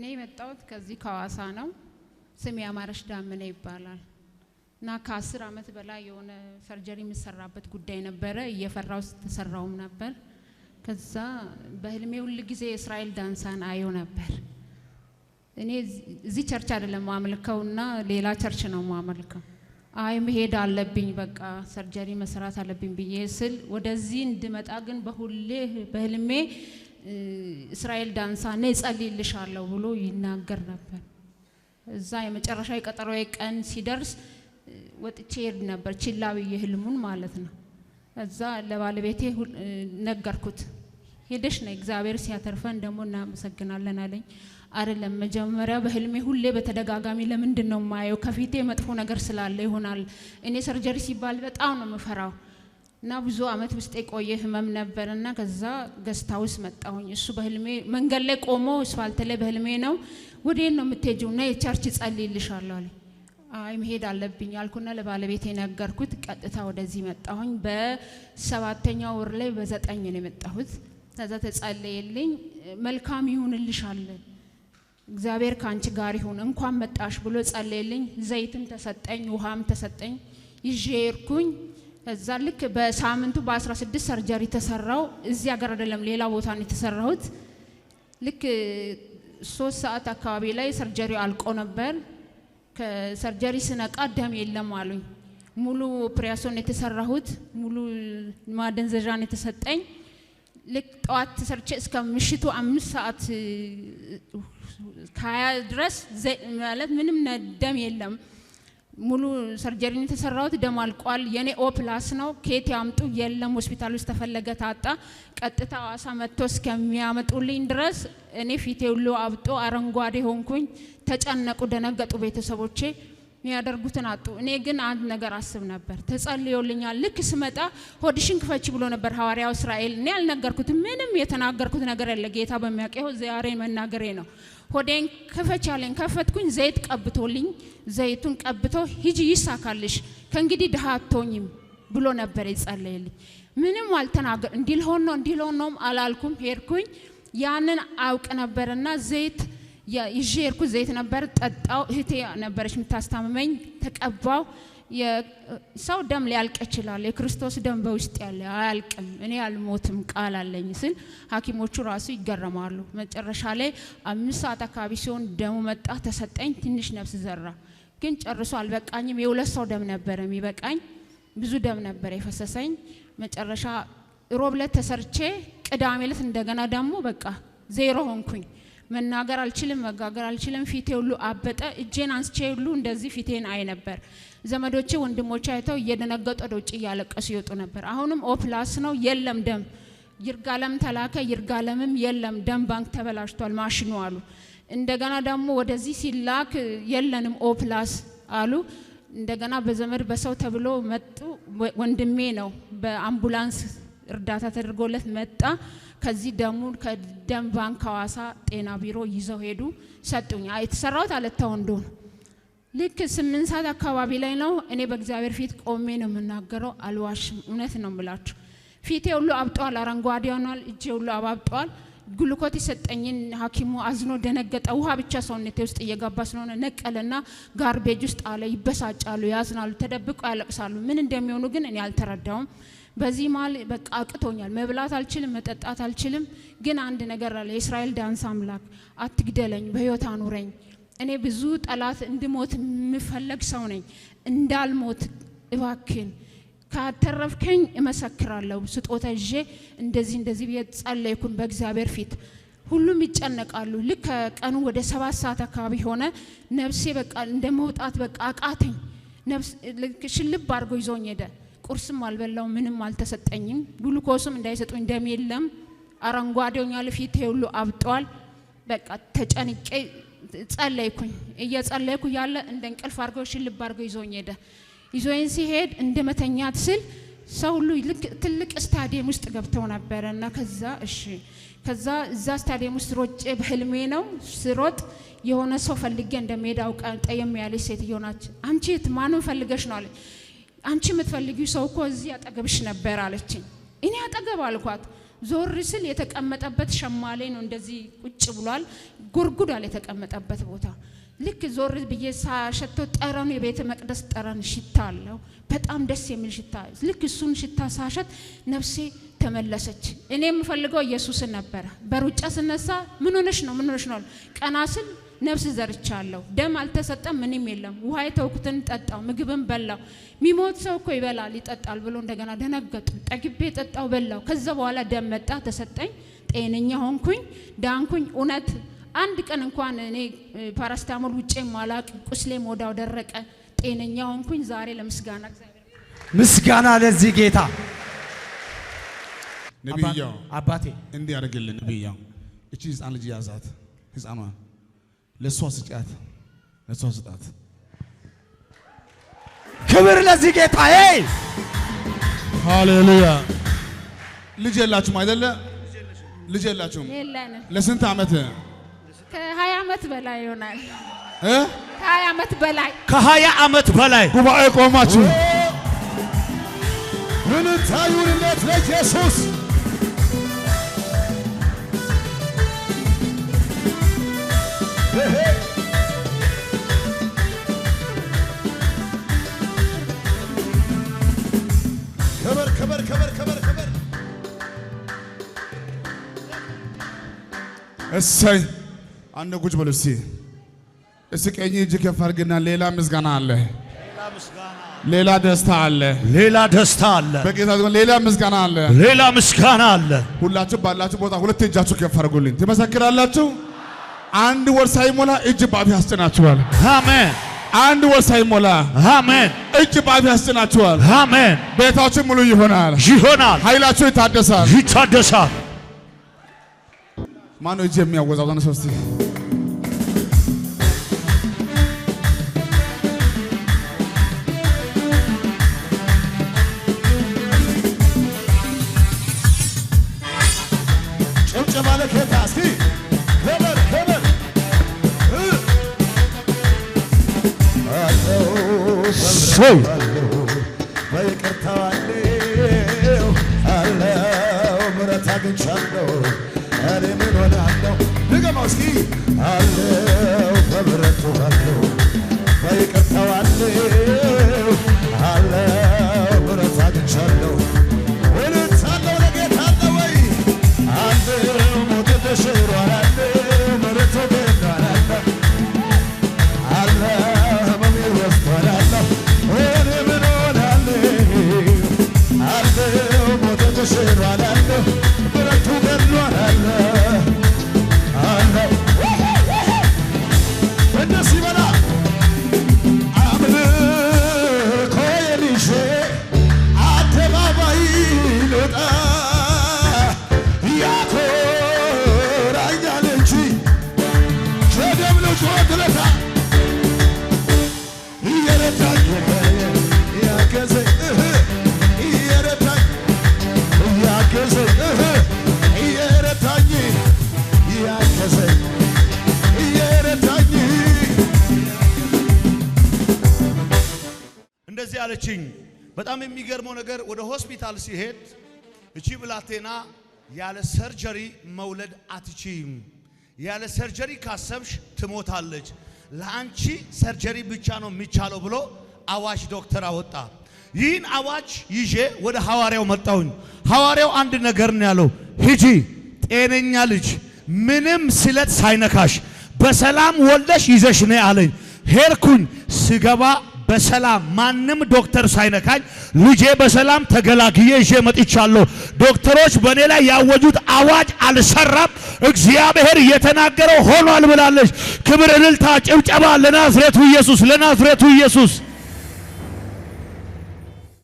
እኔ የመጣሁት ከዚህ ከዋሳ ነው። ስሜ አማረሽ ዳምኔ ይባላል። እና ከ10 አመት በላይ የሆነ ሰርጀሪ የሚሰራበት ጉዳይ ነበረ። እየፈራው ተሰራውም ነበር። ከዛ በህልሜ ሁሉ ጊዜ እስራኤል ዳንሳን አየው ነበር። እኔ እዚህ ቸርች አይደለም ማምልከውና ሌላ ቸርች ነው ማምልከው። አይ መሄድ አለብኝ በቃ ሰርጀሪ መስራት አለብኝ ብዬ ስል ወደዚህ እንድመጣ ግን በህልሜ እስራኤል ዳንሳን እጸልይልሻለሁ ብሎ ይናገር ነበር። እዛ የመጨረሻ የቀጠሮዬ ቀን ሲደርስ ወጥቼ ሄድ ነበር ችላብዬ ህልሙን ማለት ነው። እዛ ለባለቤቴ ነገርኩት። ሄደሽ ነው እግዚአብሔር ሲያተርፈን ደሞ እናመሰግናለን አለኝ። አይደለም መጀመሪያ በህልሜ ሁሌ በተደጋጋሚ ለምንድን ነው ማየው ከፊቴ መጥፎ ነገር ስላለ ይሆናል። እኔ ሰርጀሪ ሲባል በጣም ነው መፈራው እና ብዙ አመት ውስጥ የቆየ ህመም ነበርና ከዛ ገስታውስ መጣሁኝ። እሱ በህልሜ መንገድ ላይ ቆሞ አስፋልት ላይ በህልሜ ነው ወዴት ነው የምትሄጂው? እና የቸርች ጸልይልሻለሁ አለኝ። አይ መሄድ አለብኝ አልኩና ለባለቤቴ ነገርኩት። ቀጥታ ወደዚህ መጣሁኝ። በ7ኛው ወር ላይ በ9 ነው የመጣሁት። ከዛ ተጸለየልኝ። መልካም ይሁንልሻል እግዚአብሔር ካንቺ ጋር ይሁን እንኳን መጣሽ ብሎ ጸለየልኝ። ዘይትም ተሰጠኝ ውሃም ተሰጠኝ። ይዤ ሄድኩኝ። ከዛ ልክ በሳምንቱ በ16 ሰርጀሪ ተሰራው። እዚህ ሀገር አይደለም ሌላ ቦታ ነው የተሰራሁት። ልክ 3 ሰዓት አካባቢ ላይ ሰርጀሪው አልቆ ነበር። ከሰርጀሪ ስነቃ ደም የለም አሉኝ። ሙሉ ኦፕሬሽን የተሰራሁት ሙሉ ማደንዘዣን የተሰጠኝ። ልክ ጠዋት ተሰርቼ እስከ ምሽቱ 5 ሰዓት ከ20 ድረስ ማለት ምንም ደም የለም። ሙሉ ሰርጀሪን የተሰራሁት ደም አልቋል። የኔ ኦፕላስ ነው። ከየት ያምጡ የለም። ሆስፒታል ውስጥ ተፈለገ ታጣ። ቀጥታ ዋሳ መጥቶ እስከሚያመጡልኝ ድረስ እኔ ፊቴ ሁሉ አብጦ አረንጓዴ ሆንኩኝ። ተጨነቁ፣ ደነገጡ ቤተሰቦቼ። የሚያደርጉትን አጡ። እኔ ግን አንድ ነገር አስብ ነበር። ተጸልዮልኛል። ልክ ስመጣ ሆድሽን ክፈች ብሎ ነበር ሐዋርያው እስራኤል። እኔ አልነገርኩትም። ምንም የተናገርኩት ነገር የለ። ጌታ በሚያውቀው ዛሬ መናገሬ ነው። ሆዴን ክፈች አለኝ። ከፈትኩኝ። ዘይት ቀብቶልኝ ዘይቱን ቀብቶ ሂጂ ይሳካልሽ ከእንግዲህ ድሃ አትሆኝም ብሎ ነበር የጸለየልኝ። ምንም አልተናገር እንዲልሆን ነው አላልኩም። ሄድኩኝ። ያንን አውቅ ነበርና ዘይት ይዤርኩ ዘይት ነበር ጠጣው። እህቴ ነበረች የምታስታምመኝ። ተቀባው። የሰው ደም ሊያልቅ ይችላል፣ የክርስቶስ ደም በውስጥ ያለ አያልቅም፣ እኔ አልሞትም ቃል አለኝ ስል ሐኪሞቹ ራሱ ይገረማሉ። መጨረሻ ላይ 5 ሰዓት አካባቢ ሲሆን ደሙ መጣ ተሰጠኝ። ትንሽ ነፍስ ዘራ፣ ግን ጨርሶ አልበቃኝም። የ2 ሰው ደም ነበር የሚበቃኝ። ብዙ ደም ነበር የፈሰሰኝ። መጨረሻ ሮብ ዕለት ተሰርቼ ቅዳሜ ዕለት እንደገና ደግሞ በቃ ዜሮ ሆንኩኝ። መናገር አልችልም፣ መጋገር አልችልም። ፊቴ ሁሉ አበጠ። እጄን አንስቼ ሁሉ እንደዚህ ፊቴን አይ ነበር። ዘመዶቼ ወንድሞቼ አይተው እየደነገጡ ወደ ውጭ እያለቀሱ ይወጡ ነበር። አሁንም ኦፕላስ ነው የለም ደም። ይርጋለም ተላከ። ይርጋለምም የለም ደም ባንክ ተበላሽቷል ማሽኑ አሉ። እንደገና ደግሞ ወደዚህ ሲላክ የለንም ኦፕላስ አሉ። እንደገና በዘመድ በሰው ተብሎ መጡ። ወንድሜ ነው በአምቡላንስ እርዳታ ተደርጎለት መጣ። ከዚህ ደሙን ከደም ባንክ ሐዋሳ ጤና ቢሮ ይዘው ሄዱ ሰጡኝ። የተሰራውት አለታ ወንዶ ነው። ልክ 8 ሰዓት አካባቢ ላይ ነው። እኔ በእግዚአብሔር ፊት ቆሜ ነው የምናገረው፣ አልዋሽም፣ እውነት ነው የምላችሁ። ፊቴ ሁሉ አብጧል፣ አረንጓዴ ሆኗል። እጄ ሁሉ አባብጧል። ግሉኮት የሰጠኝን ሐኪሙ አዝኖ ደነገጠ። ውሃ ብቻ ሰውነቴ ውስጥ እየገባ ስለሆነ ነቀለና ጋርቤጅ ውስጥ አለ። ይበሳጫሉ፣ ያዝናሉ፣ ተደብቀው ያለቅሳሉ። ምን እንደሚሆኑ ግን እኔ አልተረዳውም። በዚህ ማል በቃ አቅቶኛል። መብላት አልችልም፣ መጠጣት አልችልም። ግን አንድ ነገር አለ። የእስራኤል ዳንስ አምላክ አትግደለኝ፣ በህይወት አኑረኝ። እኔ ብዙ ጠላት እንድሞት የምፈልግ ሰው ነኝ። እንዳልሞት እባክን ካተረፍከኝ እመሰክራለሁ። ስጦታ ይዤ እንደዚህ ጸለይኩን በእግዚአብሔር ፊት። ሁሉም ይጨነቃሉ። ልክ ቀኑ ወደ 7 ሰዓት አካባቢ ሆነ። ነፍሴ በቃ እንደመውጣት በቃ አቃተኝ። ነፍስ ልክ ሽልብ አድርጎ ይዞኝ ሄደ። ቁርስም አልበላው፣ ምንም አልተሰጠኝም። ግሉኮስም እንዳይሰጡኝ ደም የለም። አረንጓዴውኛል፣ ፊቴ ሁሉ አብጧል። በቃ ተጨንቄ ጸለይኩኝ። እየጸለይኩ ያለ እንደ እንቅልፍ አድርጎ ሽልብ አድርጎ ይዞኝ ሄደ። ይዞኝ ሲሄድ እንደመተኛት ስል ሰው ሁሉ ልክ ትልቅ ስታዲየም ውስጥ ገብተው ነበርና ከዛ እዛ ስታዲየም ውስጥ ሮጬ በህልሜ ነው ስሮጥ የሆነ ሰው ፈልጌ እንደምሄድ አውቃ ጠየም ያለች ሴትዮ ናት። አንቺ ማንን ፈልገሽ ነው አለች። አንቺ የምትፈልጊው ሰው እኮ እዚህ አጠገብሽ ነበር አለችኝ። እኔ አጠገብ አልኳት። ዞር ስል የተቀመጠበት ሸማሌ ነው እንደዚህ ቁጭ ብሏል ጉርጉዳል የተቀመጠበት ቦታ ልክ ዞር ብዬ ሳሸተው ጠረኑ የቤተ መቅደስ ጠረን ሽታ አለው በጣም ደስ የሚል ሽታ ልክ እሱን ሽታ ሳሸት ነፍሴ ተመለሰች እኔ የምፈልገው ኢየሱስን ነበር በሩጫ ስነሳ ምን ሆነሽ ነው ቀናስን ነፍስ ዘርቻለሁ ደም አልተሰጠም ምንም የለም ውሃ የተውኩትን ጠጣው ምግብን በላው ሚሞት ሰው እኮ ይበላል ይጠጣል ብሎ እንደገና ደነገጡ ጠግቤ ጠጣው በላው ከዛ በኋላ ደም መጣ ተሰጠኝ ጤነኛ ሆንኩኝ ዳንኩኝ እውነት አንድ ቀን እንኳን እኔ ፓራስታሞል ውጪ ማላቅ ቁስሌም ወዳው ደረቀ ጤነኛ ሆንኩኝ ዛሬ ለምስጋና እግዚአብሔር ምስጋና ለዚህ ጌታ ነብዩ አባቴ እንዲህ ያርግልን ነብዩ እቺ ህፃን ልጅ ያዛት ህፃኗ ለሷ ስጫት ክብር ለዚህ ጌታ ሃሌሉያ ልጅ የላችሁም አይደለ ልጅ የላችሁም ለስንት አመት ከ20 አመት በላይ ይሆናል ከ20 አመት በላይ ጉባኤ ቆማችሁ ምን ታዩንለት ለኢየሱስ ከበር እሰይ አንደ ጉጅ በሉ እስቲ ቀኝ እጅ ከፍ አድርግና ሌላ ምስጋና አለ ሌላ ደስታ አለ በጌታ ሌላ ምስጋና አለ ሁላችሁ ባላችሁ ቦታ ሁለት እጃችሁ ከፍ አድርጉልኝ ትመሰክራላችሁ አንድ ወር ሳይሞላ እጅ ባፍ ያስጭናችኋል አሜን አንድ ወር ሳይሞላ አሜን እጅ ባፍ ያስጭናችኋል አሜን ቤታችሁ ሙሉ ይሆናል ኃይላችሁ ይታደሳል ማነው እጅ የሚያወዛው ተነሱ እስቲ እንደዚህ አለችኝ በጣም የሚገርመው ነገር ወደ ሆስፒታል ሲሄድ እቺ ብላቴና ያለ ሰርጀሪ መውለድ አትችይም ያለ ሰርጀሪ ካሰብሽ ትሞታለች ለአንቺ ሰርጀሪ ብቻ ነው የሚቻለው ብሎ አዋጅ ዶክተር አወጣ ይህን አዋጅ ይዤ ወደ ሐዋርያው መጣሁኝ ሐዋርያው አንድ ነገር ነው ያለው ሂጂ ጤነኛ ልጅ ምንም ስለት ሳይነካሽ በሰላም ወልደሽ ይዘሽ ነይ አለኝ ሄርኩኝ ስገባ በሰላም ማንም ዶክተር ሳይነካኝ ልጄ በሰላም ተገላግዬ ይዤ መጥቻለሁ ዶክተሮች በኔ ላይ ያወጁት አዋጅ አልሰራም እግዚአብሔር የተናገረው ሆኗል ብላለች ክብር እልልታ ጭብጨባ ለናዝሬቱ ኢየሱስ